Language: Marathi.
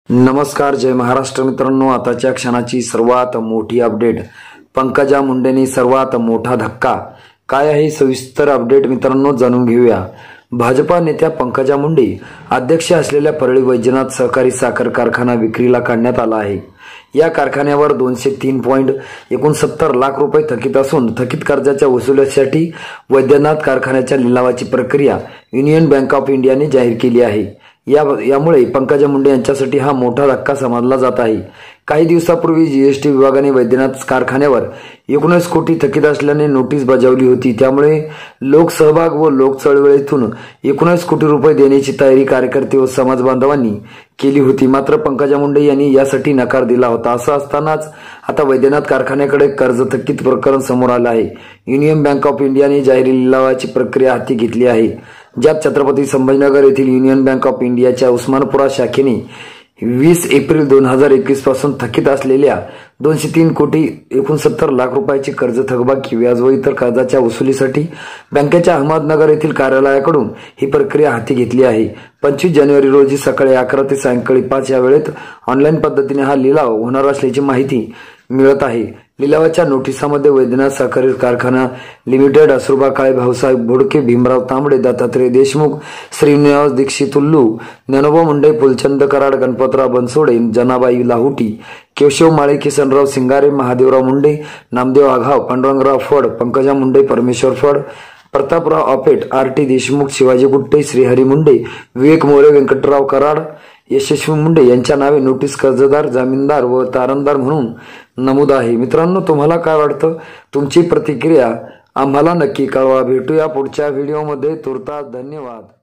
नमस्कार, जय महाराष्ट्र मित्रांनो. आताच्या क्षणाची सर्वात मोठी अपडेट. पंकजा मुंडेंनी सर्वात मोठा धक्का. काय आहे सविस्तर अपडेट मित्रांनो, जाणून घेऊया. भाजपा नेत्या पंकजा मुंडे अध्यक्ष असलेल्या परळी वैजनाथ सहकारी साखर कारखाना विक्रीला काढण्यात आला आहे. या कारखान्यावर 203.69 लाख रुपये थकीत असून थकीत कर्जाच्या वसुलीसाठी वैद्यनाथ कारखान्याच्या लिलावाची प्रक्रिया युनियन बँक ऑफ इंडियाने जाहीर केली आहे. यामुळे पंकजा मुंडे यांच्यासाठी हा मोठा धक्का समजला जात आहे. काही दिवसापूर्वी जीएसटी विभागाने वैद्यनाथ कारखान्यावर 19 कोटी थकीत असल्याने नोटीस बजावली होती. त्यामुळे लोकसहभाग व लोक चळवळीतून 19 कोटी रुपये देण्याची तयारी कार्यकर्ते व समाज बांधवांनी केली होती. मात्र पंकजा मुंडे यांनी यासाठी नकार दिला होता. असं असतानाच आता वैद्यनाथ कारखान्याकडे कर्ज थकीत प्रकरण समोर आलं आहे. युनियन बँक ऑफ इंडियाने जाहीर लिलावाची प्रक्रिया हाती घेतली आहे, ज्यात छत्रपती संभाजीनगर येथील युनियन बँक ऑफ इंडियाच्या उस्मानपुरा शाखेने 20 एप्रिल 2021 पासून थकीत असलेल्या 203.69 लाख रुपयाची कर्ज थकबाकी, व्याज व इतर कर्जाच्या वसुलीसाठी बँकेच्या अहमदनगर येथील कार्यालयाकडून ही प्रक्रिया हाती घेतली आहे. 25 जानेवारी रोजी सकाळी 11 ते सायंकाळी 5 या वेळेत ऑनलाईन पद्धतीने हा लिलाव होणार असल्याची माहिती मिळत आहे. लिलावाच्या नोटिसामध्ये वैद्यनाथ साखर कारखाना लिमिटेड, असुरबा काळे, भाऊसाहेब बोडके, भीमराव तांबडे, दत्तात्रय देशमुख, श्रीनिवास दीक्षित उल्लू, ज्ञानोबा मुंडे, फुलचंद कराड, गणपतराव बनसोडे, जनाबाई लाहुटी, केशव माळे, किसनराव सिंगारे, महादेवराव मुंडे, नामदेव आघाव, पांडुरंगराव फड, पंकजा मुंडे, परमेश्वर फड, प्रतापराव आपेट, आर.टी. देशमुख, शिवाजी गुट्टे, श्रीहरी मुंडे, विवेक मोरे, व्यंकटराव कराड, यशस्वी मुंडे यांच्या नावे नोटीस कर्जदार, जामीनदार व तारणदार म्हणून नमूद आहे. मित्रांनो, तुम्हाला काय वाटतं? तुमची प्रतिक्रिया आम्हाला नक्की कळवा. भेटूया पुढच्या व्हिडिओमध्ये. तुर्तास धन्यवाद.